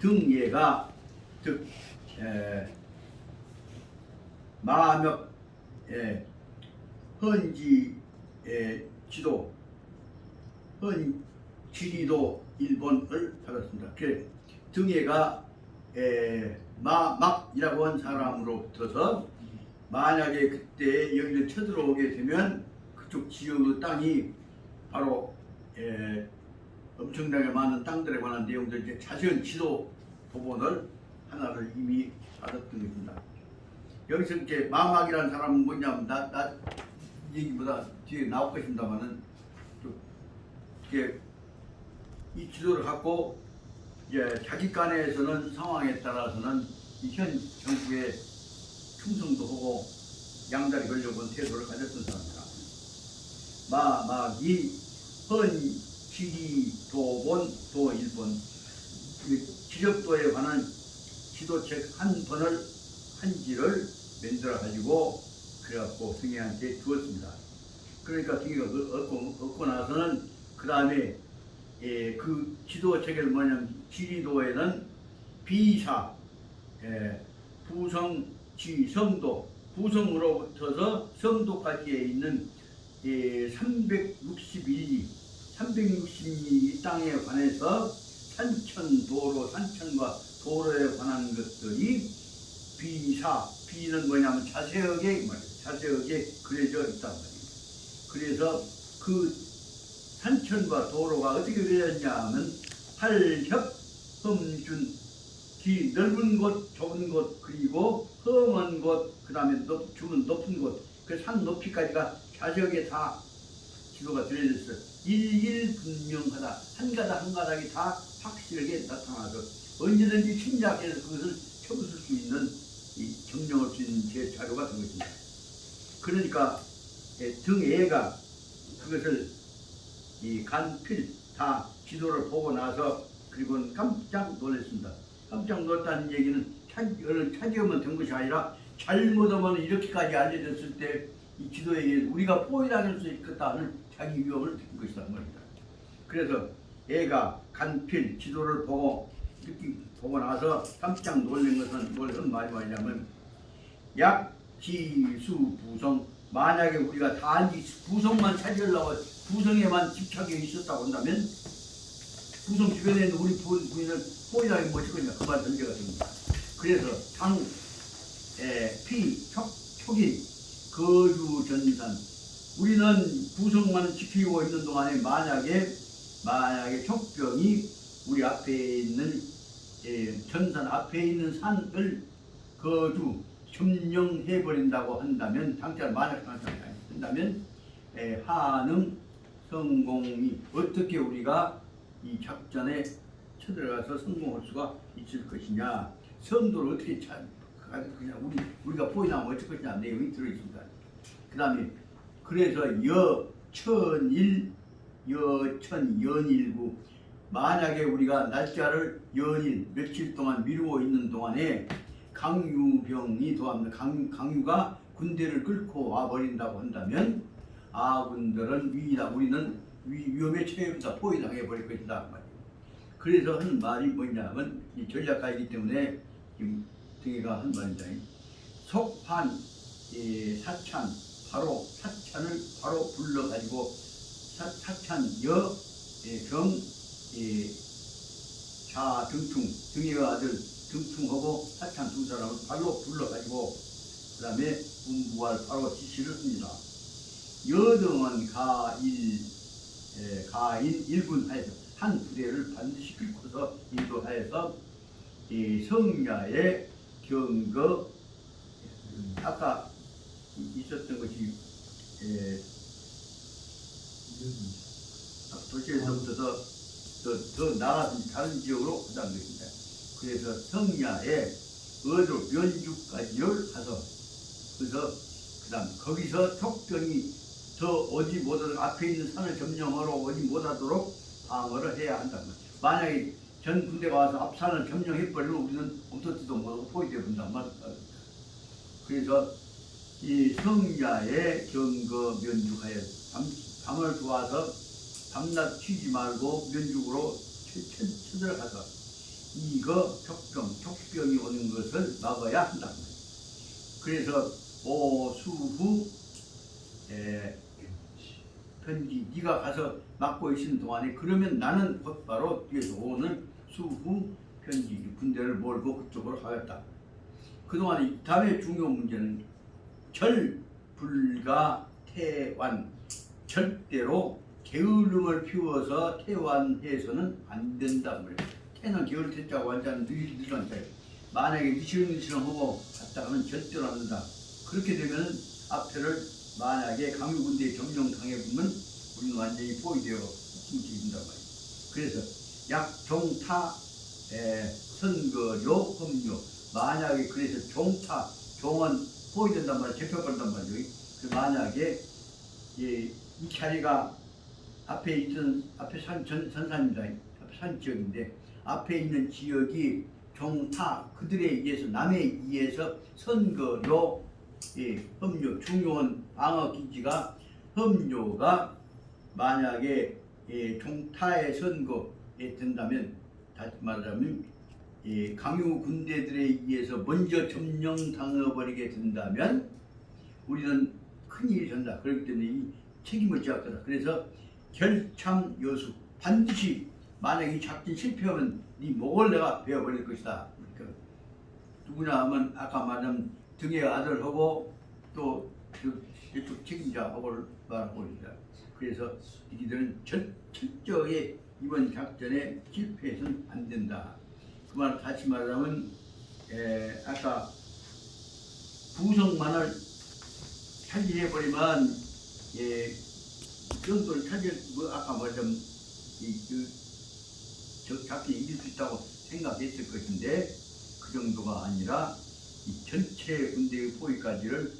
등예가 즉 마몇 헌지 지도 헌 지리도 일본을 받았습니다. 그 등예가 마막이라고 한 사람으로부터서 만약에 그때 여기를 쳐들어오게 되면 그쪽 지역의 땅이 바로 엄청나게 많은 땅들에 관한 내용들 이제 자세한 지도 도본을 하나를 이미 받았던 것입니다. 여기서 이제 마막이라는 사람은 뭐냐면 나 얘기보다 뒤에 나올 것입니다만은 이렇게 이 지도를 갖고 이제 자기 간에서는 상황에 따라서는 이 현 정부에 충성도 하고 양다리 걸려본 태도를 가졌던 사람입니다. 마막이 헌 지리 도본 도 일본 지적도에 관한 지도책 한 번을 한지를 만들어 가지고 그래갖고 등예한테 주었습니다. 그러니까 등예가 얻고 나서는 그 다음에 그 지도책을 뭐냐면 지리도에는 비사 부성 지성도 부성으로부터서 성도까지에 있는 360리 땅에 관해서 산천도로 산천과 도로에 관한 것들이 비는 뭐냐면 자세하게 그려져 있단 말이에요. 그래서 그 산천과 도로가 어떻게 그려졌냐 하면 팔협 험준 넓은 곳 좁은 곳 그리고 험한 곳 그 다음에 높은 곳 그 산 높이까지가 자세하게 다 지도가 들여졌어요. 일일분명하다. 한 가닥 한 가닥이 다 확실하게 나타나서 언제든지 침략해서 그것을 쳐부술 수 있는 점령할 수 있는 제 자료가 된 것입니다. 그러니까 등예가 그것을 간필 다 지도를 보고 나서 그리고는 깜짝 놀랐습니다. 깜짝 놀랐다는 얘기는 차지하면 된 것이 아니라 잘못하면 이렇게까지 알려졌을 때 이 지도에 우리가 포위당할 수 있겠다 하는 자기 위협을 든 것이란 말입니다. 그래서 애가 간필 지도를 보고 나서 깜짝 놀란 것은 무슨 말이냐면 약지수 부성 만약에 우리가 단지 부성만 차지하려고 부성에만 집착해 있었다고 한다면 부성 주변에 있는 우리 부인을 포위당하면 뭐 어쩌겠냐 그 말 전제가 됩니다. 그래서 당, 피, 촉인, 거주, 전산 우리는 부성만 지키고 있는 동안에 만약에 촉병이 우리 앞에 있는 전산 앞에 있는 산을 거주 점령해 버린다고 한다면 당장 만약 한다면 하능 성공이 어떻게 우리가 이 작전에 쳐들어가서 성공할 수가 있을 것이냐 선도를 어떻게 그냥 우리가 포위하면 어쩔 것이냐 내용이 들어있습니다. 그 다음에 그래서 여천연일구 만약에 우리가 날짜를 연일 며칠 동안 미루어 있는 동안에 강유병이 도합니다. 강유가 군대를 끌고 와버린다고 한다면 아군들은 우리는 위험에 처해서 포위당해 버릴 것이다. 그래서 한 말이 뭐냐면 이 전략가이기 때문에 등예가 한 말입니다. 속판 사찬 사찬을 바로 불러가지고 사찬 여병 자 등예가 아들 등충하고 사찬 두 사람을 바로 불러가지고 그 다음에 분부할 바로 지시를 합니다. 여등은 가인 일군하여서 한 부대를 반드시 끌고서 인도하여서 성야의 경거 아까 있었던 것이 도시에서부터 더 나아진 다른 지역으로 가는 것입니다. 그래서 성야의 어조 면주까지를 가서 그래서 그다음 거기서 촉병이 더 오지 못하도록 앞에 있는 산을 점령하러 오지 못하도록 방어를 해야 한다. 만약에 전 군대가 와서 앞산을 점령해버리면 우리는 없어지도 못하고 포위되어 본단 말입니다. 그래서 이 성야의 경거 면죽하여 밤을 도와서 밤낮 쉬지 말고 면죽으로 쳐들어가서 이거 족병이 오는 것을 막아야 한다. 그래서 오수후 편지 네가 가서 맡고 있는 동안에 그러면 나는 곧바로 뒤에서 오는 수후 편지 군대를 몰고 그쪽으로 가겠다. 그동안에 다음에 중요한 문제는 절불가태완, 절대로 게으름을 피워서 태완해서는 안 된다. 태는 게으를 태자고 완전 느리한 태. 만약에 미시렁미시렁하고 갔다가는 절대로 안 된다. 그렇게 되면 앞에를 만약에 강유군대에 점령당해보면 우리는 완전히 포위되어 움직인단 말이에요. 그래서 약종타 선거료 법료, 만약에 그래서 종은 포위된단 말이에요. 잡혀버린단 말이에요. 만약에 이 자리가 앞에 있던 앞에 전산입니다. 앞에 산 지역인데 앞에 있는 지역이 종타 그들에 의해서 남에 의해서 선거료 법료 중요한 방어 기지가 법료가 만약에 종타의 선거에 된다면 다시 말하자면 강유 군대들에 의해서 먼저 점령당해버리게 된다면 우리는 큰일이 된다. 그렇기 때문에 이 책임을 져야 한다. 그래서 결참여수 반드시 만약에 이 작전 실패하면 네 목을 내가 베어버릴 것이다. 그러니까 누구나 하면 아까 말한 등의 아들하고 또 저쪽 책임자하고를 말하고 있다. 그래서 이들은 철저히 이번 작전에 실패해서는 안 된다. 그 말 다시 말하면 아까 부성만을 차지해버리면 정도를 아까 말한 저 작전이 이길 수 있다고 생각했을 것인데 그 정도가 아니라 이 전체 군대의 포위까지를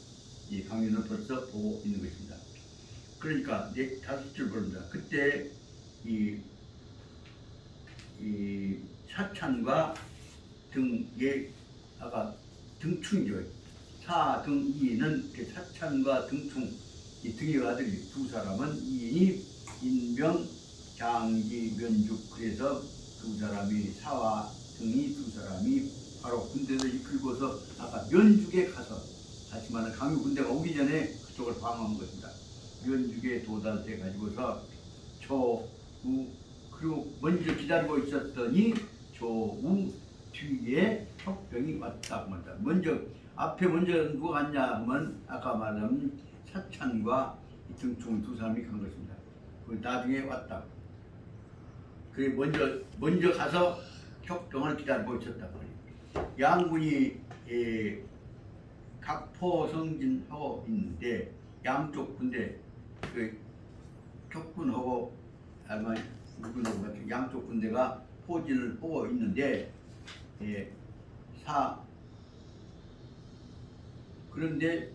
이 강연을 벌써 보고 있는 것입니다. 그러니까 다섯 줄 보릅니다. 그때 이 사찬과 등의 아까 등충이죠. 사등이는 사찬과 등충 이 등의 아들이 두 사람은 이인이 인병 장기 면죽 그래서 두 사람이 사와 등이 두 사람이 바로 군대를 이끌고서 아까 면죽에 가서 다시 말하면 강유 군대가 오기 전에 그쪽을 방어한 것입니다. 면죽에 도달돼 가지고서 조우 그리고 먼저 기다리고 있었더니 조우 뒤에 척병이 왔다고 합니다. 앞에 먼저 누가 갔냐 하면 아까 말한 사찬과 등충 두 사람이 간 것입니다. 그 나중에 왔다. 그게 먼저 가서 척병을 기다리고 있었다. 양군이 각포성진하고 있는데 양쪽 군대 그 척군하고 아마 누구나고 같은 양쪽 군대가 포진을 하고 있는데 그런데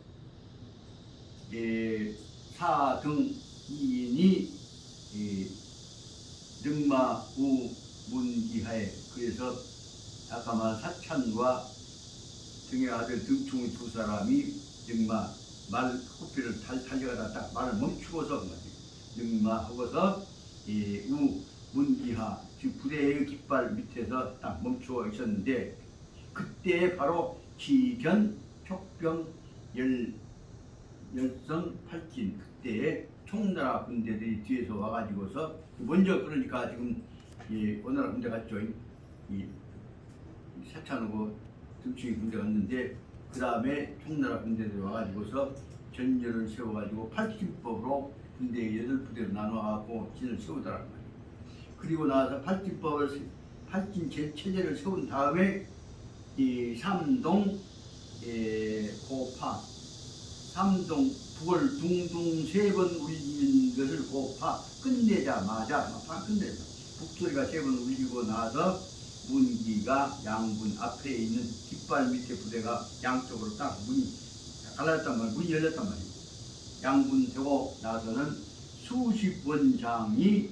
사등 이인이 능마우 문기하에 그래서 아까 말한 사찬과 등의 아들 등충의 두 사람이 능마 말 호피를 달려가다 딱 말을 멈추고서 능마하고서 우 문기하 즉 부대의 깃발 밑에서 딱 멈추어 있었는데 그때 바로 기견 촉병 열성 팔진 그때에 총나라 군대들이 뒤에서 와가지고서 먼저 그러니까 지금 어느 나라 군대 갔죠. 이 사찬하고 등충이 군대 갔는데 그 다음에 총나라 군대들이 와가지고서 전열을 세워가지고 팔진법으로 군대의 8부대로 나눠갖고 진을 세우더란 말이에요. 그리고 나서 팔진 체제를 세운 다음에 이 삼동 고파 삼동 북을 둥둥 3번 울리는 것을 고파 끝내자마자 북소리가 3번 울리고 나서 문기가 양군 앞에 있는 깃발 밑에 부대가 양쪽으로 딱 문이 갈라졌단 말이에요. 문이 열렸단 말이에요. 양군 되고 나서는 수십 원장이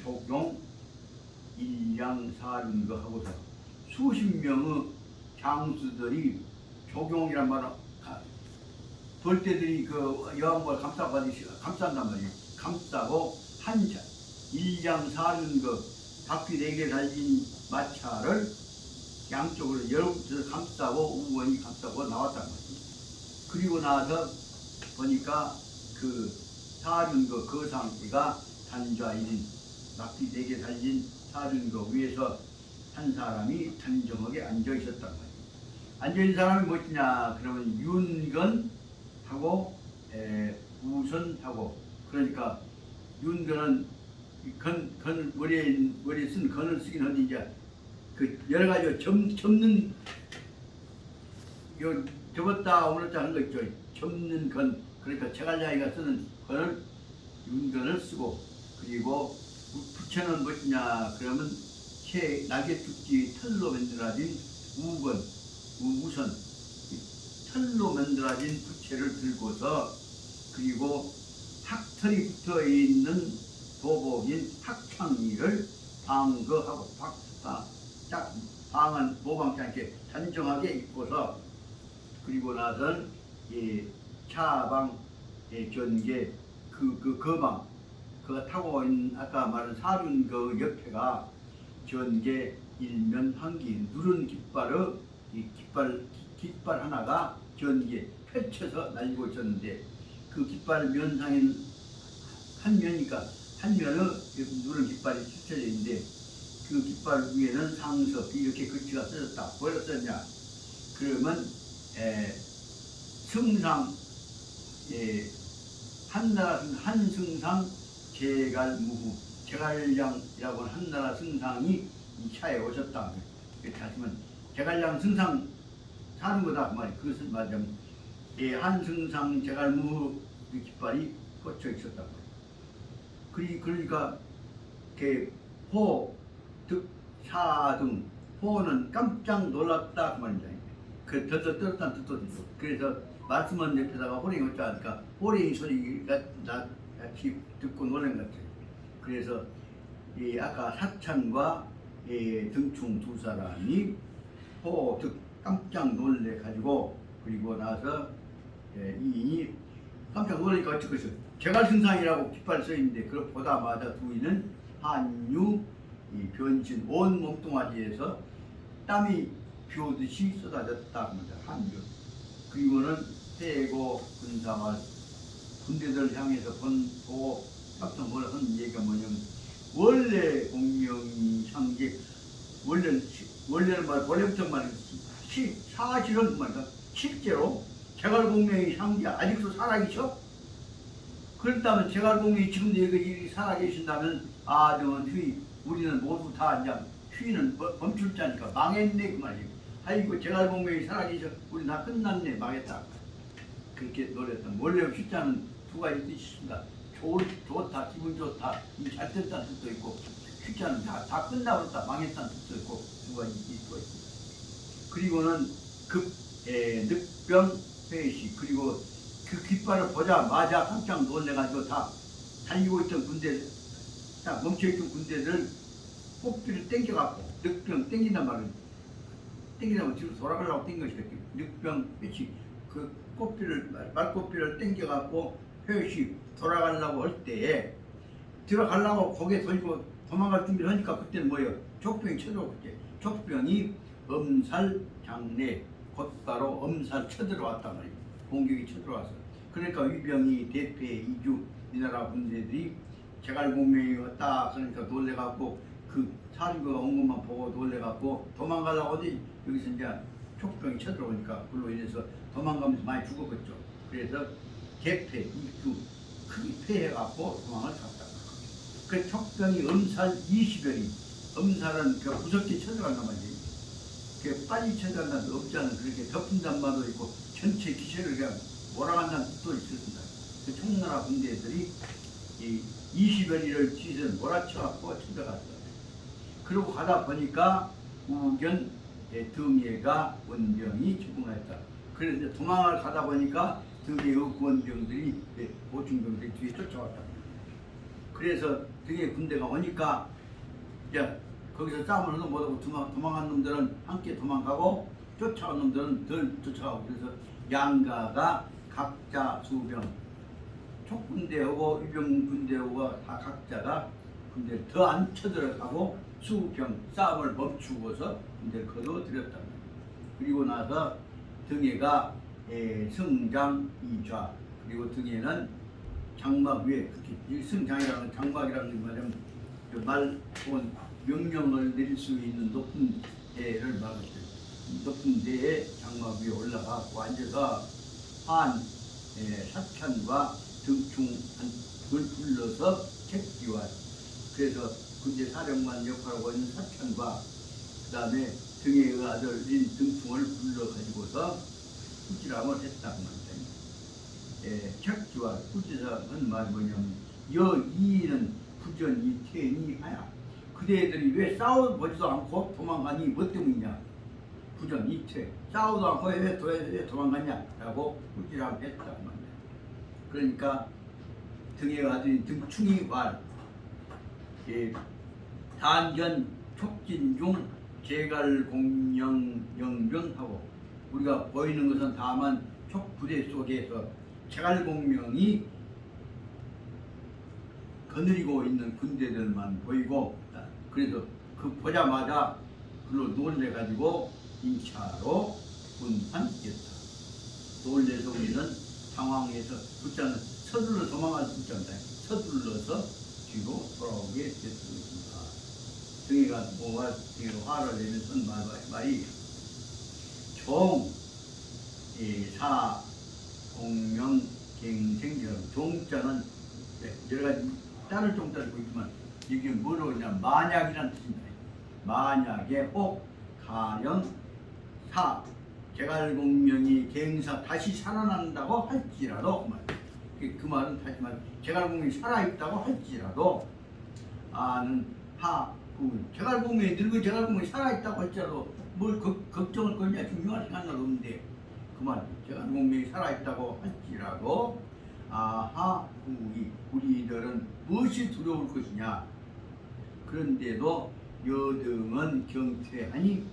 조경 일양사륜거 하고서 수십 명의 장수들이 조경이란 말은 벌떼들이 그 여왕벌 감싼단 말이에요. 감싸고 한자 일양사륜거 바퀴 4개 달린 마차를 양쪽으로 열어붙여서 감싸고 우원이 감싸고 나왔단 말이지. 그리고 나서 보니까 그 사륜거 거상기가 단좌 1인 바퀴 4개 달린 사륜거 위에서 한 사람이 단정하게 앉아 있었단 말이에요. 앉아 있는 사람이 뭐냐? 그러면 윤건하고 우선하고, 그러니까 윤건은 건 머리에 쓴 건을 쓰긴 하는데 이제 그 여러 가지 접는 요 접었다 오므렸다 하는 거 있죠. 접는 건, 그러니까 제갈량이가 쓰는 건을 윤건을 쓰고, 그리고 부채는 뭐냐? 그러면 날개 툭지 털로 만들어진 우선 털로 만들어진 부채를 들고서, 그리고 학털이 붙어 있는 도복인 학창리를 방거하고 방은 모방지 않게 단정하게 입고서, 그리고 나선 차방 전개 거방 그가 타고 있는 아까 말한 사륜 그 옆에가 전개 일면 한기 누른 깃발의 깃발 하나가 전개 펼쳐서 날리고 있었는데, 그 깃발 면상인 한 면이니까 한 면의 누른 깃발이 펼쳐져 있는데, 그 깃발 위에는 상서 이렇게 글씨가 써졌다. 뭐라 썼냐? 그러면 승상 한나라 한승상 제갈무후, 제갈량이라고 하는 한나라 승상이 이 차에 오셨다. 이렇게 하시면 제갈량 승상 사는 거다 그 말이. 그것은 말하자면 한승상 제갈무후 그 깃발이 꽂혀 있었다. 그러니까 호, 득, 사 등 호는 깜짝 놀랐다 그 말입니다. 그 떨었다는 뜻도 있고, 그래서 말씀한 옆에다가 호랭이 어쩌 하니까 호랭이 소리가 같이 듣고 놀란 것 같아요. 그래서 아까 사찬과 등충 두 사람이 호, 득 깜짝 놀래 가지고, 그리고 나서 이인이 깜짝 놀라니까 어쩌겠어요. 제갈승상이라고 깃발 써 있는데 그걸 보다마자 두인은 한유 변신 온 몸뚱아리에서 땀이 비오듯이 쏟아졌다 합니다. 한유. 그리고는 해고 군사와 군대들 향해서 보고 깜짝 놀라는 얘기가 뭐냐면, 원래 공명이 상직 원래는 원래부터 사실은 말이야 실제로 제갈공명이 상직 아직도 살아계셔? 그렇다면 제갈공명이 지금도 여기 살아계신다면 아등은 휘 우리는 모두 다 이제 휘는 멈출 자니까 망했네 그 말이에요. 아이고 제갈공명이 살아계셔, 우리 다 끝났네, 망했다. 그렇게 노래했던 원래 휘자는 두 가지 뜻이 있습니다. 좋다, 기분 좋다, 잘 됐다는 뜻도 있고, 휘자는 다 끝나버렸다, 망했다는 뜻도 있고, 두 가지 뜻도 있고. 그리고는 늑병 회시, 그리고 그 깃발을 보자마자 깜짝 놀래가지고 다 달리고 있던 군대, 딱 멈춰있던 군대들 꽃비를 땡겨갖고, 늑병 땡긴단 말이에요. 땡기려면 뒤로 돌아가려고 땡겨시겠지. 늑병 회시, 그 꽃비를, 말꽃비를 땡겨갖고 회시 돌아가려고 할 때에, 들어가려고 고개 돌리고 도망갈 준비를 하니까 그때는 뭐예요? 족병이 쳐들어오겠지. 족병이 엄살 장내, 곧바로 엄살 쳐들어왔단 말이에요. 공격이 쳐들어왔어. 그러니까 위병이 대패 이주 이 나라 군대들이 제갈공명이 왔다 그러니까 놀래갖고, 그 사림거가 온 것만 보고 놀래갖고 도망가려고 하더니 여기서 이제 촉병이 쳐들어오니까 그걸로 인해서 도망가면서 많이 죽었겠죠. 그래서 대패 이주 크게 패해갖고 도망을 갔다. 그 촉병이 엄살 20여리, 엄살은 그 무섭게 쳐들어간단 말이에요. 그 빨리 쳐들어간다는 없지 않은 그렇게 덮은단 말도 있고, 전체 기세를 그냥 몰아간다는 뜻도 있었습니다. 그 청나라 군대들이 이 20여리를 뒤에서 몰아쳐갖고 쳐들어갔어요. 그러고 가다 보니까 우견 등예가 원병이 죽음하였다. 그래서 도망을 가다 보니까 등예의 원병들이 보충병들이 뒤에 쫓아왔다. 그래서 등예 군대가 오니까 이제 거기서 싸움을 해도 못하고 도망간 놈들은 함께 도망가고 쫓아온 놈들은 덜 쫓아가고, 그래서 양가가 각자 수병, 촉군대하고 위병군대하고 다 각자가 군대를 더 안 쳐들어가고 수병 싸움을 멈추고서 이제 거둬들였단 말이에요. 그리고 나서 등에가 승장 이좌, 그리고 등에는 장막 위에, 이 승장이라는 장막이라는 말은 말 혹은 명령을 내릴 수 있는 높은 데를 말하죠. 높은 데에 장막 위에 올라가고 앉아서 한 사천과 등충 한을 불러서 책기와, 그래서 군대 사령관 역할하고 있는 사천과 그 다음에 등의 아들인 등충을 불러가지고서 꾸지람을 했다고 합니다. 책기와 꾸지람은 말이 뭐냐면 여이는 부전이 태니 하야, 그대들이 왜 싸워보지도 않고 도망가니 뭐 때문이냐, 부전 이퇴, 싸우도 않고 왜 도망갔냐 라고 꾸지람 했다고 합니다. 그러니까 등의 아들인 등충이 말, 단견 촉진중 제갈공명영병하고, 우리가 보이는 것은 다만 촉부대 속에서 제갈공명이 거느리고 있는 군대들만 보이고, 그래서 그 보자마자 그로 놀래가지고 인차로 분산했다. 놀래서 우리는 당황해서 붙자는 서둘러 도망갈 수 있잖아요. 서둘러서 뒤로 돌아오게 됐습니다. 등이가 뭐가 화를 내면서 말이 종, 사, 공명, 갱생처럼 종자는 여러 가지 다른 종자를 보고 있지만 이게 뭐로 그냥 만약이라는 뜻입니다. 만약에 혹, 가령, 사, 제갈공명이 갱사 다시 살아난다고 할지라도, 그 말은 다시 말 제갈공명이 살아있다고 할지라도, 아는 하, 제갈공명이 늙은 제갈공명이 살아있다고 할지라도 뭘 걱정을 거냐, 중요한 생각은 없는데, 그 말 제갈공명이 살아있다고 할지라도 아하 우리들은 무엇이 두려울 것이냐. 그런데도 여등은 경퇴하니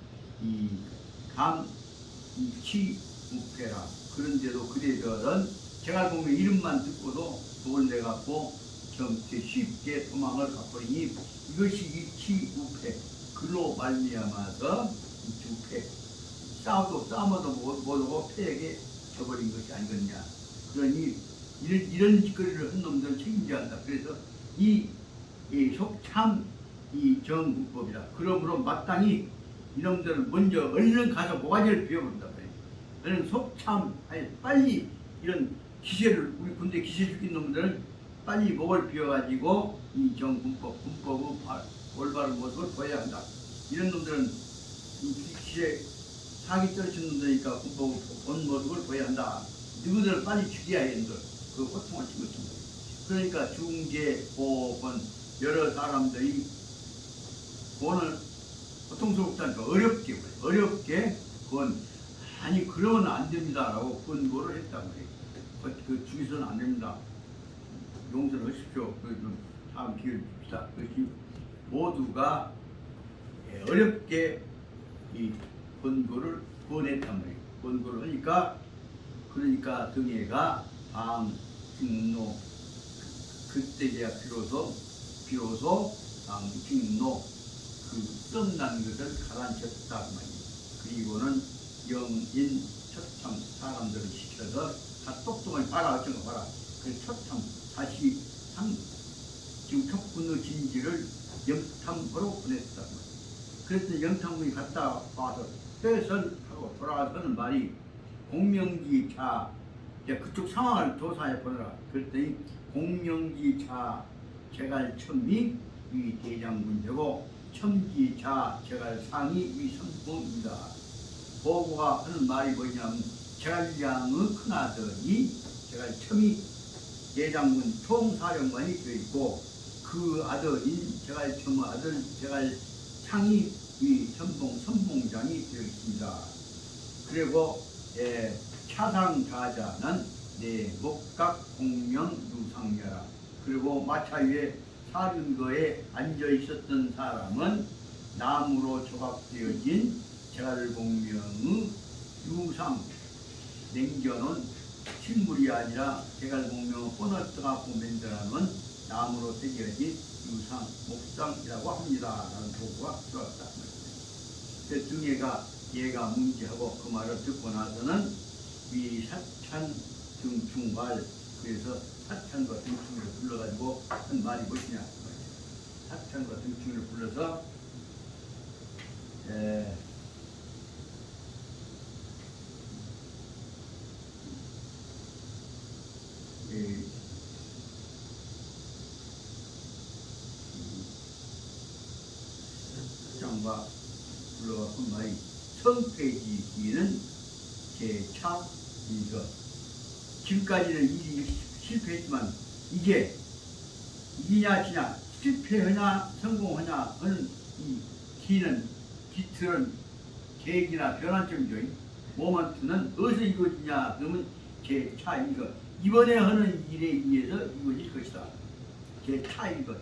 이치 우패라. 그런데도 그대들은 제갈공명 이름만 듣고도 놀래갖고 경퇴 쉽게 도망을 가버리니 이것이 이치 우패, 그로 말미암아서 이치 우패, 싸움도 못하고 패에게 져버린 것이 아니겠냐. 그러니 이런 짓거리를 한 놈들은 책임져야 한다. 그래서 이 속참 이 정국법이다. 그러므로 마땅히 이놈들을 먼저 얼른 가서 모가지를 비워본다. 얼른 속참, 빨리 이런 기세를, 우리 군대 기세 죽인 놈들은 빨리 목을 비워가지고 이 정군법의 올바른 모습을 보여야 한다. 이런 놈들은 이 기세 사기 떨어진 놈들이니까 군법의 본 모습을 보여야 한다. 누구들을 빨리 죽여야 하는 걸, 그 호통을 치고 있습니다. 그러니까 중재, 보건 여러 사람들이 본을 고통스럽다니까 어렵게 그건 아니 그러면 안 됩니다라고 권고를 했단 말이에요. 그 죽이서는 안 됩니다. 용서를 하십시오. 그 다음 기회를 줍시다. 그것이 모두가 어렵게 이 권고를 권했단 말이에요. 권고를 하니까 그러니까 등에가 방직노, 그때야 비로소 방직노 그 썸난 것을 가라앉혔다 그 말이에요. 그리고는 영인 처참 사람들을 시켜서 다 똑똑하게 봐라, 어쩐 거 봐라. 그래서 처참 다시 지금 촉군의 진지를 영탐으로 보냈다 그 말이에요. 그래서 영탐군이 갔다 와서 퇴선하고 돌아와서는 말이 공명지차, 그쪽 상황을 조사해 보느라. 그랬더니 공명지차 제갈천미 위 대장군되고 첨지차 제갈상이 위 선봉입니다. 보고가 하는 말이 뭐냐면 제갈량의 큰아들이 제갈첨이 대장군 총사령관이 되어 있고 그 아들인 제갈첨의 아들 제갈창이 위 선봉장이 되어 있습니다. 그리고 차상자자는 목각 공명 유상여라. 그리고 마차 위에 사륜거에 앉아 있었던 사람은 나무로 조각되어진 제갈공명의 유상, 냉겨놓은 실물이 아니라 제갈공명을 본을 떠갖고 만들어놓은 나무로 새겨진 유상 목상이라고 합니다. 라는 도구가 들어왔다. 그 등에가 얘가 문제하고 그 말을 듣고 나서는 위사찬 등충발, 그래서 사찬과 등충을 불러가지고 한 말이 무엇이냐, 사찬과 등충을 불러서 사찬과 불러가 한 말이 성패지기는 제차 이거 지금까지는 일이 실패했지만 이게 이기냐 지냐, 실패하냐 성공하냐 하는 이 기는 기틀은 계획이나 변환점이죠. 모먼트는 어디서 이루어지냐 그러면 제차 이거 이번에 하는 일에 의해서 이루어질 것이다. 제차 이거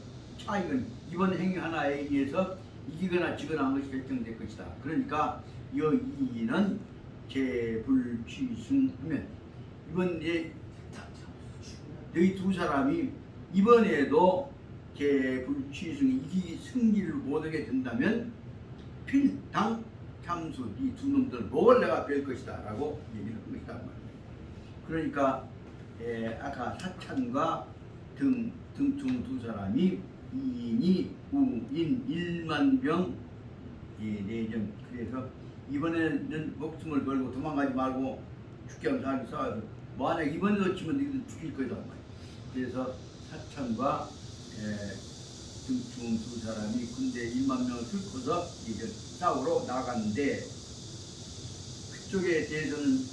차익은 이번 행위 하나에 의해서 이기거나 지거나 한 것이 결정될 것이다. 그러니까 여이는 재불취승하면 이번에 여기 두 사람이 이번에도 재불취승 이기 승리를 못하게 된다면 필당 참수 이 두 놈들 뭘 내가 뵐 것이다 라고 얘기를 한 것이다 말이에요. 그러니까 아까 사찬과 등충 두 사람이 이인이 우인 1만병 내전, 그래서 이번에는 목숨을 걸고 도망가지 말고 죽게 하면 사람이 싸워서 만약 이번에도 치면 너희들 죽일 거다 말이야. 그래서 사찬과 등충 두 사람이 군대 1만 명을 뚫고서 이제 싸우러 나갔는데 그쪽에 대해서는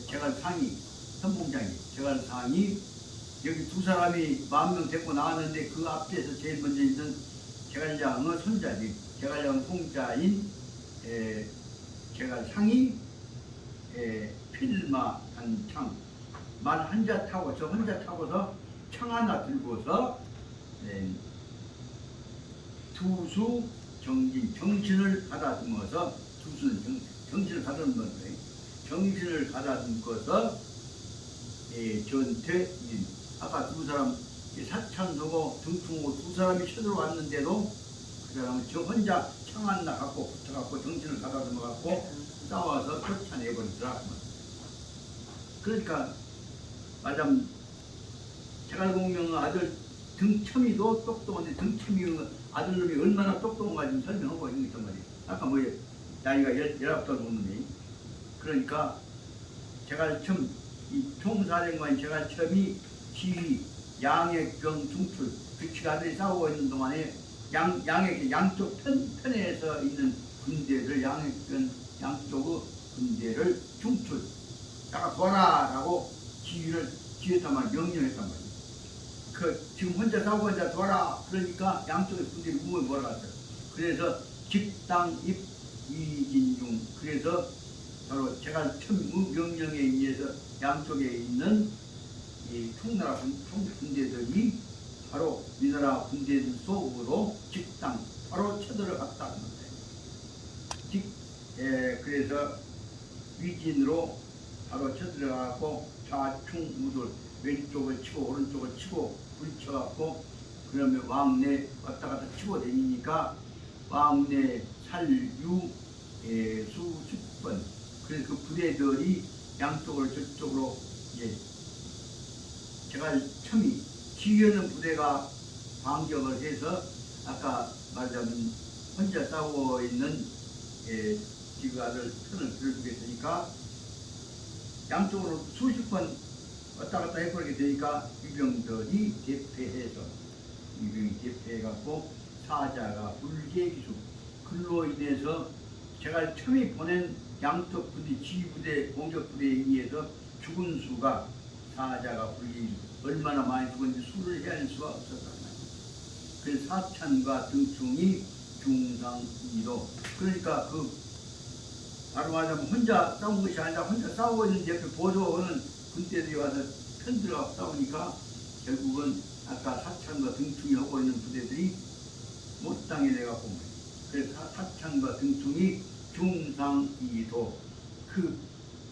제갈상이 선봉장이 제갈상이 여기 두 사람이 10,000명 데리고 나왔는데 그 앞에서 제일 먼저 있는 제갈량의 손자지, 제갈량 송자인 제갈상이 필마 단창 말 한자 타고 저 혼자 타고서 창 하나 들고서 투수 정신을 가다듬어서 투수는 정신을 가다듬는 거예요. 정신을 가다듬고서 전퇴 아까 두 사람 사찬하고 등충하고 두 사람이 쳐들어왔는데도 그 사람은 저 혼자 창 하나 갖고 붙어갖고 정신을 가다듬어 갖고 싸워서 쫓아내버리더라. 그러니까 마담 제갈공명의 아들 등첨이도 똑똑한데 등첨이 아들놈이 얼마나 똑똑한가 좀 설명하고 있단 말이에요. 아까 뭐 나이가 19살 먹는데 그러니까 제갈첨 이 총사령관 제갈첨이 지휘 양액병 중출 그 아들이 싸우고 있는 동안에 양액 양쪽 편에서 있는 군대를 양액병 양쪽의 군대를 중출 나가둬라라고 지휘했단 말이에요. 명령했단 말이에요. 지금 혼자 싸우고 혼자 둬라 그러니까 양쪽의 군대를 우물 몰아갔어요. 그래서 직당입 이진중, 그래서 바로 제가 명령에 의해서 양쪽에 있는 이 총나라 군대들이 바로 우리나라 군대들 속으로 직당 바로 쳐들어갔다는 거예요. 그래서 위진으로 바로 쳐들어가고 좌충우돌 왼쪽을 치고 오른쪽을 치고 부딪혀갖고 그러면 왕내 왔다 갔다 치고 다니니까 왕내 살유 수십번, 그래서 그 부대들이 양쪽으로 저쪽으로 제갈첨이 지휘하는 부대가 반격을 해서 아까 말하자면 혼자 싸우고 있는 지휘관을 편을 들어주게 되니까 양쪽으로 수십 번 왔다 갔다 해버리게 되니까 위병들이 대패해서 위병이 대패해갖고 사자가 불계기수 그로 인해서 제갈첨이 보낸 양쪽 부대 지휘부대 공격부대에 의해서 죽은 수가 사자가 불계기수 얼마나 많이 죽었는지 수를 헤아릴 수가 없었단 말이에요. 그래서 사찬과 등충이 중상이로, 그러니까 바로 말하자면 혼자 싸운 것이 아니라 혼자 싸우고 있는 옆에 보조하는 군대들이 와서 편들어가 싸우니까 결국은 아까 사찬과 등충이 하고 있는 부대들이 못 당해내갖고 그래서 사찬과 등충이 중상이도 그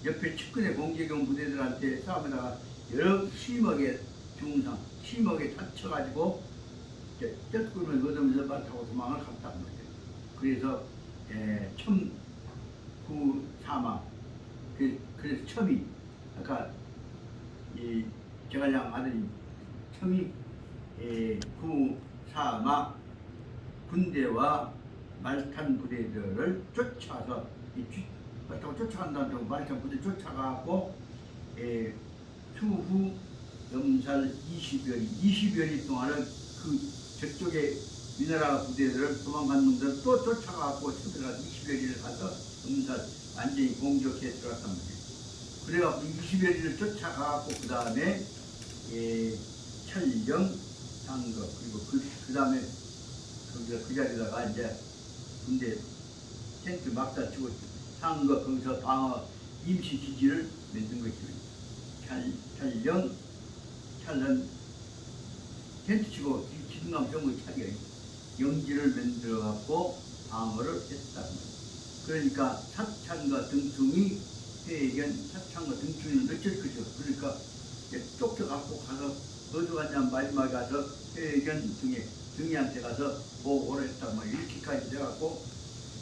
옆에 측근의 공격용 부대들한테 싸우다가 여러 심하게 중상, 심하게 다쳐가지고 떼꾸를 얻으면서 말 타고 도망을 갔단 말이에요. 그래서 첨구사마 그래서 첨이 아까 이 제갈량 아들이 첨이 구사마 군대와 말탄 부대들을 쫓아서 말타고 쫓아간다고 말탄 부대 쫓아가고 추후 염살 20여리 동안은 그 저쪽에 위나라 부대들을 도망간 놈들 또 쫓아가고 쳐들어가서 20여리를 가서 염살 완전히 공격해 들어갔단 말이에요. 그래갖고 20여리를 쫓아가고 그 다음에 찰령 상거 그리고 그 다음에 그 자리다가 이제 군대 텐트 막다 치고 상거 거기서 방어 임시 기지를 만든 것이죠. 찰령 텐트 치고 기둥감 병을 차려 영지를 만들어 갖고 방어를 했다. 그러니까 사창과 등충이 회견 사창과 등충이 어쩔 것이요. 그러니까 쫓겨갖고 가서 어디 갔냐 마지막에 가서 회견 등이한테 가서 보고를 했단 말이에요. 이렇게까지 돼갖고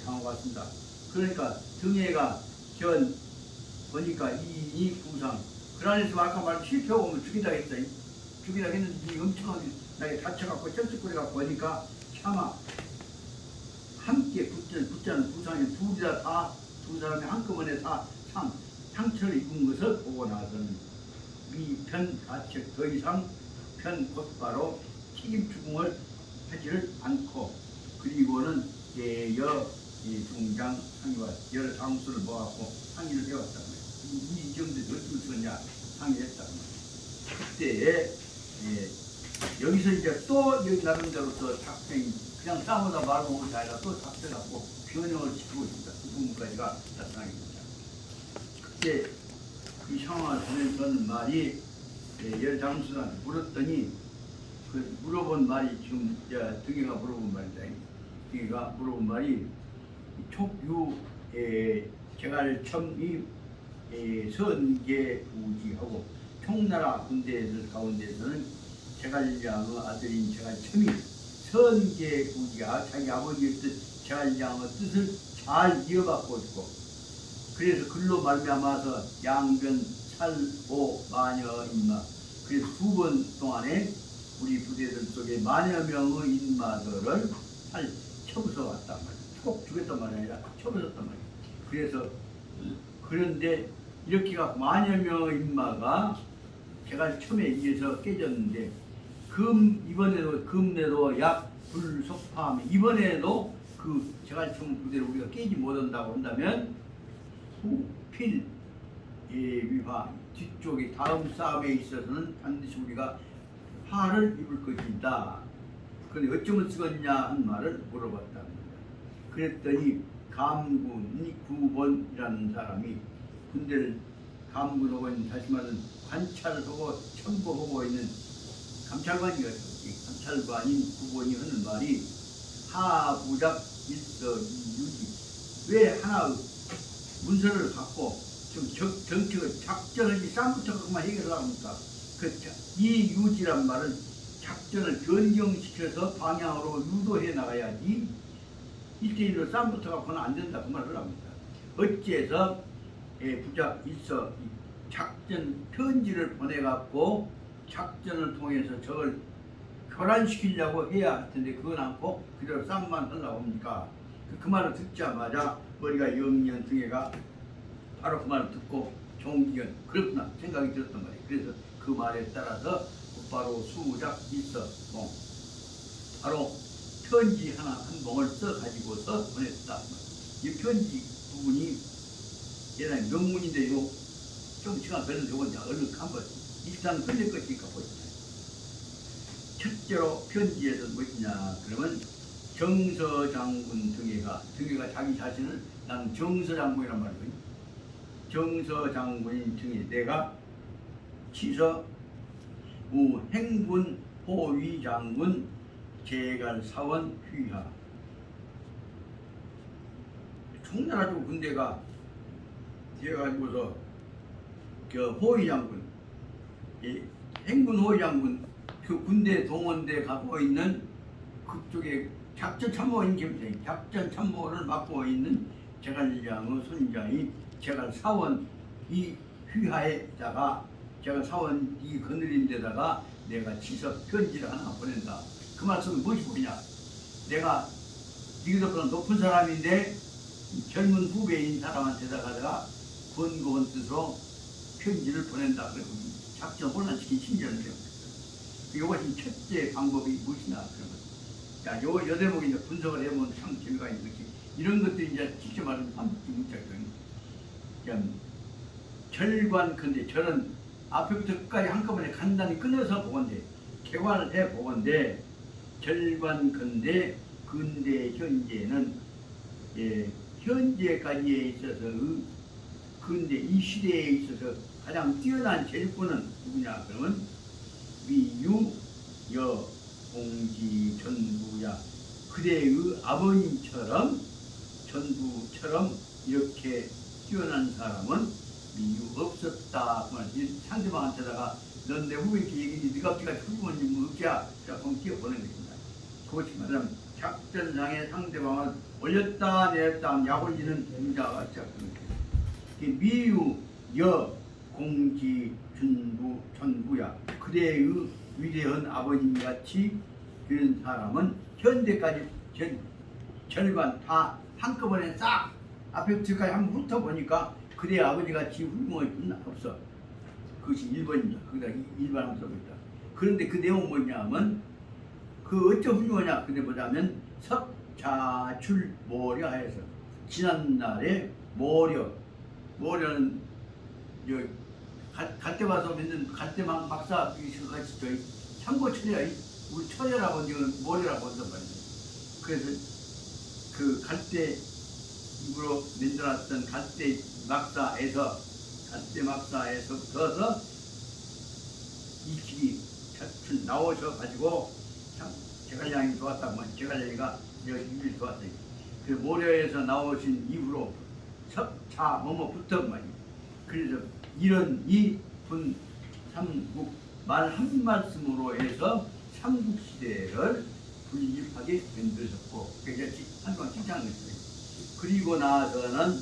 당하고 왔습니다. 그러니까 등해가 전 보니까 이 부상 그 안에서 아까 말한 실패하면 죽이다 했어요. 죽이다 했는데 엄청나게 다쳐갖고 쩔쩔거려갖고 보니까 차마 함께 붙자는 부상이 두 사람이 한꺼번에 다 상처를 입은 것을 보고 나서는 미편 가책 더 이상 편 곧바로 책임 추궁을 하지를 않고 그리고는 대여 동장 상의와 여러 장수를 모아갖고 상의를 해왔단 말이에요. 이 정도 어떻게 쓰냐 상의했단 말이에요. 그때에 여기서 이제 또 여기 나름대로 또 작전이 그냥 싸우다 말고 온 게 아니라 또 작전하고 변형을 시키고 있습니다. 그 부분까지가 나타나겠습니다. 그때 이 상황을 보면서는 말이 열 장수한테 물었더니 그 물어본 말이 지금 등이가 물어본 말이다. 등이가 물어본 말이 촉유 제갈첨이 선계우지하고 총나라 군대들 가운데서는 제갈량의 아들인 제갈첨이 선계우지가 자기 아버지의 뜻 제갈량의 뜻을 잘 이어받고 있고 그래서 글로 말미암아서 양변 살보 마녀 인마 그래서 2번 동안에 우리 부대들 속에 만여 명의 인마들을 쳐부숴 왔단 말이에요. 꼭 죽였단 말이 아니라 쳐부쉈단 말이에요. 그래서 그런데 이렇게 갖고 만여 명의 인마가 제갈첨에 의해서 깨졌는데 이번에도 금내도 약 불속파함 이번에도 그 제갈첨 부대를 우리가 깨지 못한다고 한다면 후필 위화 뒤쪽에 다음 싸움에 있어서는 반드시 우리가 화를 입을 것이다. 그런데 어쩌면 쓰겠냐 한 말을 물어봤답니다. 그랬더니 감군 9번이라는 사람이 군대를 감군하고 있는 다시 말하는 관찰하고 첨부하고 있는 감찰관이었어요. 감찰관인 9번이 하는 말이 하부작 일서 이유지 왜 하나 문서를 갖고 좀 정책을 작전을 쌍부터만 해결하려고 합니까? 이 유지란 말은 작전을 변경시켜서 방향으로 유도해 나가야지 1대1로 쌍부터 갖고는 안 된다 그 말을 합니다. 어째서 부작 있어 작전 편지를 보내갖고 작전을 통해서 저걸 교란시키려고 해야 할 텐데 그건 않고 그대로 쌍만 하려고 합니까? 그 말을 듣자마자 머리가 영년 등에가 바로 그 말을 듣고 종기견 그렇구나 생각이 들었단 말이에요. 그래서 그 말에 따라서 곧바로 수작 있어 바로 편지 한 봉을 써가지고서 보냈다. 이 편지 부분이 옛날에 명문인데요. 좀 시간 걸려서 이건 얼른 한번 일단 끝낼 것이니까 보시죠. 첫째로 편지에서 무엇이냐 그러면 정서장군 등에가 자기 자신을 나는 정서장군이란 말이거든요. 정서장군인 등에 내가 치서 행군 호위장군 제갈사원 휘하 총나라 쪽 군대가 되어가지고서 그 호위장군 행군 호위장군 그 군대 동원대 갖고 있는 그쪽에 작전 참모인 겸 작전 참모를 맡고 있는 제갈량의 손장이 제갈 사원 이 휘하에다가 제가 사원 이 거느린 데다가 내가 지석 편지를 하나 보낸다. 그 말씀은 무엇이 뭐냐? 내가 니들보다 높은 사람인데 젊은 후배인 사람한테다가 내가 권고한 뜻으로 편지를 보낸다. 그리고 작전 혼란시킨 친절을 해요. 이것이 첫째 방법이 무엇이냐? 자, 요 대목이 이제 분석을 해보면 참 재미가 있는 것이 이런 것들이 이제 직접 말하면 참 문자거든요. 절관컨대 절은 앞에부터 끝까지 한꺼번에 간단히 끊어서 보건대 개관을 해 보건대 절관컨대 근대 현재는 현재까지에 있어서 근대 이 시대에 있어서 가장 뛰어난 제일꾼은 누구냐? 그러면 위유 여 공지 전부야. 그대의 아버님처럼 전부처럼 이렇게 뛰어난 사람은 미유 없었다. 상대방한테다가 넌 내 후배 이렇게 얘기니 네가 어떻게 후보님 뭐 없냐? 그럼 뛰어보는 것입니다. 그것이 말하면 작전상의 상대방을 올렸다 내렸다 약올리는 동자가 시작됩니다. 미유 여 공지 전부야. 그대의 위대한 아버님같이 그런 사람은 현대까지 절반 다 한꺼번에 싹 앞에부터까지 한번 훑어보니까 그대의 아버지같이 훌륭한 분은 없어. 그것이 1번입니다. 거기다 1번 한번 써보겠다. 그런데 그 내용은 뭐냐면 그 어쩌 훌륭하냐? 근데 뭐냐면 석자출모려 하여서 지난날에 모려는 갈대 와서 믿는 갈대 막사 같이 참고 철야 우리 철야라고 이건 모려라고 한단 말이에요. 그래서 그 갈대 입으로 만들어놨던 갈대 막사에서부터 이 길이 나오셔 가지고 참 제갈량이 좋았다. 제갈량이가 일이 좋았어요. 그 모려에서 나오신 이후로 석차 뭐뭐부터 말이에요. 그래서 이런 이분 삼국 말 한 말씀으로 해서 삼국시대를 분립하게 만드셨고 그게 한동안 칭찬한 것이죠. 그리고 나서는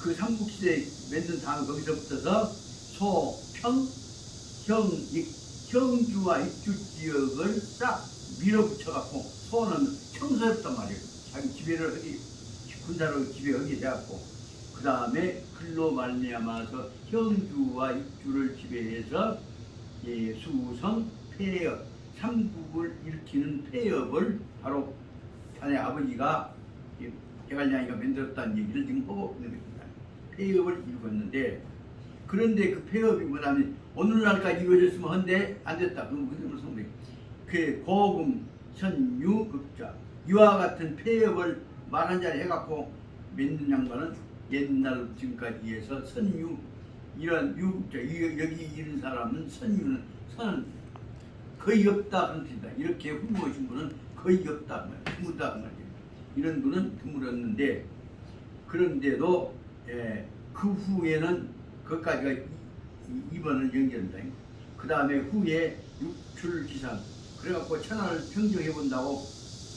그 삼국시대 만든 다음 거기서부터서 소평 형주와 입주 지역을 싹 밀어붙여갖고 소는 청소했단 말이에요. 자기 지배를 하기 군사로 지배하게 되었고 그 다음에 글로 말미암아서 형주와 입주를 지배해서 수성 폐업 삼국을 일으키는 폐업을 바로 자네 아버지가 제갈량이가 만들었다는 얘기를 지금 하고 있는 것입니다. 폐업을 이루었는데 그런데 그 폐업이 뭐냐면 오늘날까지 이루어졌으면 한데 안 됐다. 그럼 그대로 성대. 그 고금 선유 급자 이와 같은 폐업을 말 한 자리 해갖고 만든 양반은 옛날 지금까지 해서 선유 이런 유급자 여기 이런 사람은 선유는 선은 거의 없다 그런 뜻이다. 이렇게 훌륭하신 분은 거의 없다 드물다 말이에요. 이런 분은 드물었는데 그런데도 그 후에는 그것까지가 2번을 연결한다. 그 다음에 후에 육출기산 그래갖고 천하를 평정해본다고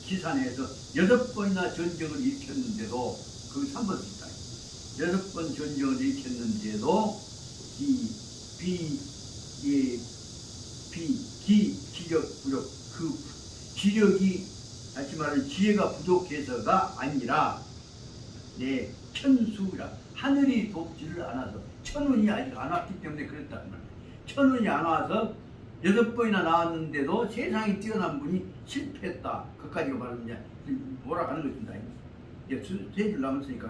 기산에서 6번이나 전쟁을 일으켰는데도 그 3번 있다. 6번 전쟁을 일으켰는데도 기력 부족 그 기력이 다시 말하면 지혜가 부족해서가 아니라 천수라 하늘이 돕지를 않아서 천운이 아직 안 왔기 때문에 그랬다는 말이에요. 천운이 안 와서 6번이나 나왔는데도 세상에 뛰어난 분이 실패했다. 그까지 말하면 뭐라 하는 것입니다. 이제 세 줄 남았으니까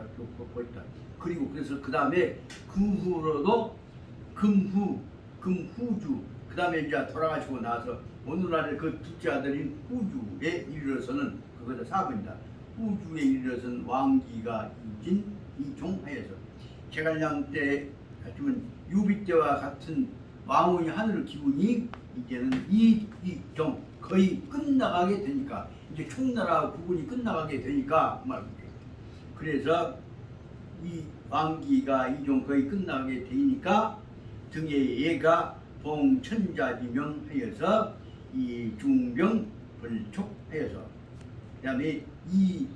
보였다. 그리고 그래서 그 다음에 그 후로도 금후주 그 다음에 이제 돌아가시고 나서 오늘날에 그 둘째 아들인 후주에 이르러서는 그거다 4번이다. 후주에 이르러서는 왕기가 이진 이종하여서 제갈량 때 하지만 유비 때와 같은 왕후의 하늘 기운이 이제는 이종 거의 끝나가게 되니까 이제 총나라 구군이 끝나가게 되니까 말입니다. 그래서 이 왕기가 이종 거의 끝나게 되니까 등에 얘가 봉천자지명하여서 이 중병 벌촉하여서 그다음에 이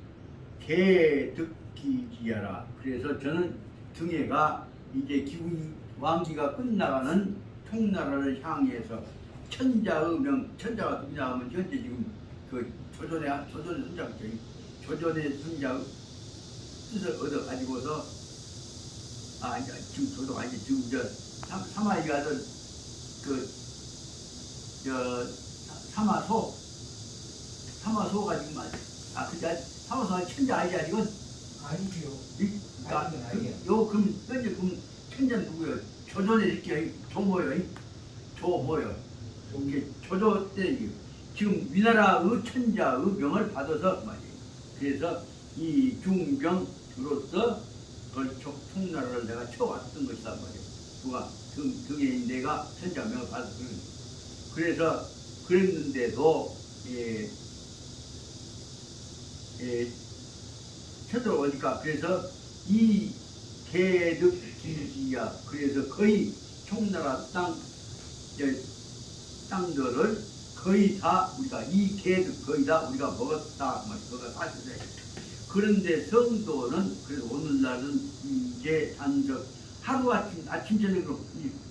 개득기지야라. 그래서 저는 등에가 이제 기훈 왕기가 끝나가는 총나라를 향해서 천자의 천자가 누구냐 하면 현재 지금 그 조선의 선자죠. 조선의 선자의 뜻을 얻어 가지고서 이제 지금 조선 아니 지금 저 사마이가 하던 그저 사마소가 지금 그게 사마소가 천자 아니야 지금? 아니지요. 그럼 현재 그럼 천자 누구예요? 조선의 이렇게 조 뭐예요? 이게 조조 때 지금 위나라의 천자의 명을 받아서 말이에요. 그래서 이 중병으로서 걸촉 총나라를 내가 쳐왔던 것이란 말이에요. 누가 등에 내가 천자 명을 받아서 그래서 그랬는데도 쳐들어오니까 그래서 이 개득기지야. 그래서 거의 총나라 땅들을 거의 다 우리가 이 개득 거의 다 우리가 먹었다. 그거가 사실이에요. 그런데 성도는 그래서 오늘날은 이제 단적 아침 저녁으로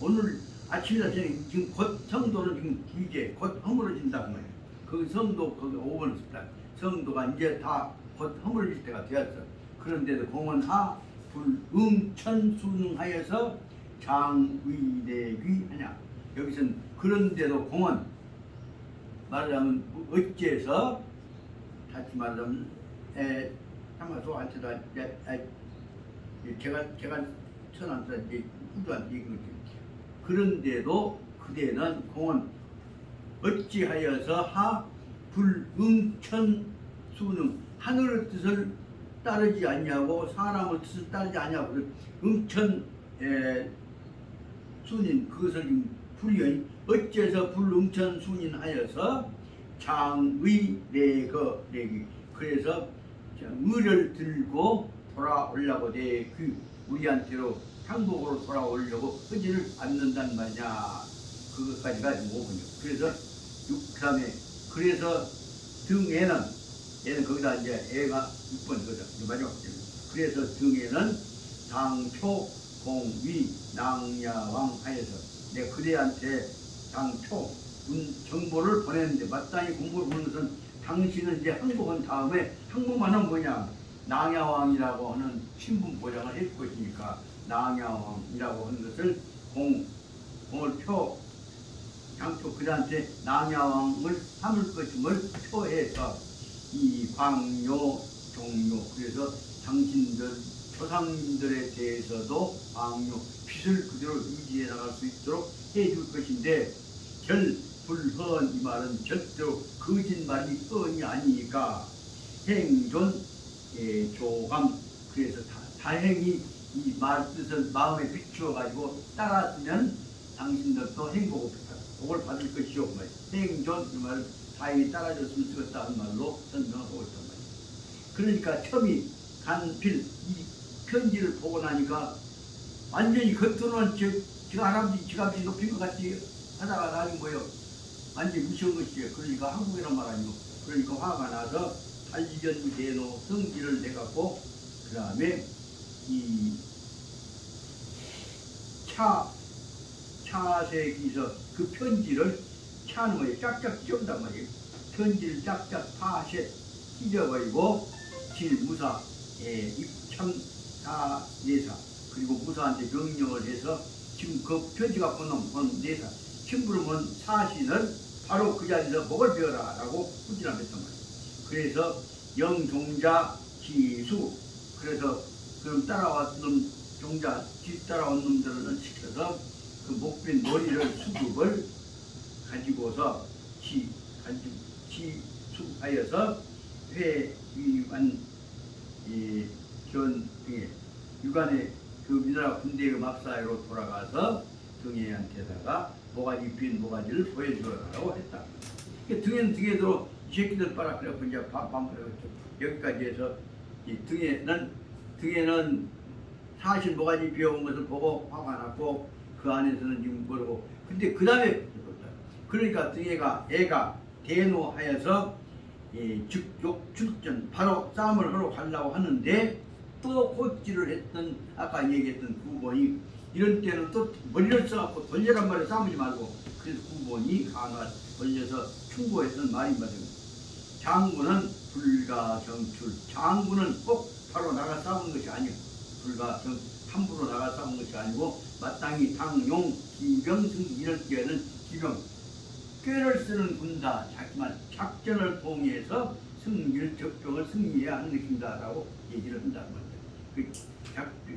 오늘 아침이나 저녁 지금 곧 성도는 지금 이제 곧 허물어진다고 말이에요. 그 성도 거기 5번 습니다. 성도가 이제 다 곧 허물어질 때가 되었어. 그런데도 공원하 불응천수능하여서 장의대귀 하냐. 여기서는 그런데도 공원 말하자면 어째서 다시 말하자면 참아서 한테다 제가 천한테 이제 후두한테 얘기했지. 그런데도 그대는 공원 어찌하여서 불응천수능 하늘의 뜻을 따르지 않냐고 사람의 뜻을 따르지 않냐고 응천 순인 그것을 불이여 어째서 불응천순인 하여서 장의 내기 그래서 의를 들고 돌아오려고 그 우리한테로 항복으로 돌아오려고 허지를 않는단 말이냐. 그것까지가 5분이요. 그래서 그 다음에 그래서 등에는 얘는 거기다 이제 애가 6번 거죠. 마지막 절. 그래서 등에는 당초 공위 낭야왕 하여서 내가 그대한테 당초 정보를 보냈는데 마땅히 공부를 보는 것은 당신은 이제 항복한 다음에 항복만 하면 뭐냐 낭야왕이라고 하는 신분 보장을 할 것이니까 낭야왕이라고 하는 것을 공을 당초 그대한테 낭야왕을 삼을 것임을 표해서 이 광요 종요 그래서 당신들 조상님들에 대해서도 광요 빛을 그대로 유지해 나갈 수 있도록 해줄 것인데 결불헌 이 말은 절대로 거짓말이 헌이 아니니까 행존 조감 그래서 다행히 이 말 뜻을 마음에 비추어 가지고 따랐으면 당신들도 행복을 받을 것이요. 행존 이 말은 다행히 따라줬으면 좋겠다 하는 말로 설명하고 있단 말이에요. 그러니까 처음이 간필 이 편지를 보고 나니까 완전히 겉으로는 저 할아버지 지갑이 높인 것 같이 하다가 나중에 뭐예요 완전히 무시한 것이에요. 그러니까 한국이란 말 아니고 그러니까 화가 나서 달전대노 성질을 내갖고 그 다음에 이 차세기서 그 편지를 차는 거예요. 짝짝 찢어온단 말이에요. 편지를 짝짝 파셋 찢어버리고 질무사 입참사내사 그리고 무사한테 명령을 해서 지금 그 편지 갖고 온 내사 심부름은 사신을 바로 그 자리에서 목을 베어라 라고 후진을 했단 말이에요. 그래서 영종자 기수 그래서 그럼 따라왔던 종자 뒤따라온 놈들을 시켜서 그 목빈 머리를 수급을 가지고서 취수하여서 회위관 견 등에 유관의 그 위나라 군대의 막사로 돌아가서 등에한테다가 모가지 빈 모가지를 보여주라고 했다. 등에는 등에도 이 새끼들 봐라 그래서 이제 반발했죠. 여기까지 해서 이 등에는 사실 모가지 비어온 것을 보고 화가 났고 그 안에서는 지금 모르고 근데 그 다음에 그러니까 등에가 애가 대노하여서 즉욕 출전 바로 싸움을 하러 가려고 하는데 또 호지를 했던 아까 얘기했던 구본이 이런 때는 또 머리를 써갖고 돌려란 말에 싸우지 말고 그래서 구본이 강화 돌려서 충고했던 말이 말이에요. 장군은 불가정출 장군은 꼭 바로 나가 싸우는 것이 아니고 불가정 함부로 나가 싸우는 것이 아니고 마땅히 당용 기병승 이럴 때에는 기병 꾀를 쓰는 군다 자기만 작전을 통해서 승리를 적병을 승리해야 하는 것입니다라고 얘기를 한다는 거죠. 그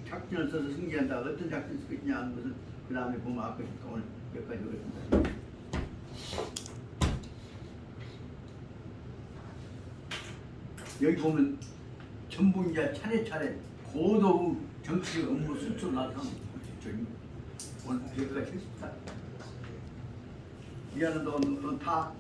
작전을 써서 승리한다. 어떤 작전을 쓸 것이냐 하는 것은 그 다음에 보면 아까 오늘 여기까지 오겠습니다. 여기 보면 전부 이제 차례차례 고도의 정치 업무 수출 나타나는 저기 오늘 여기까지 했습니다. 미안하다. 다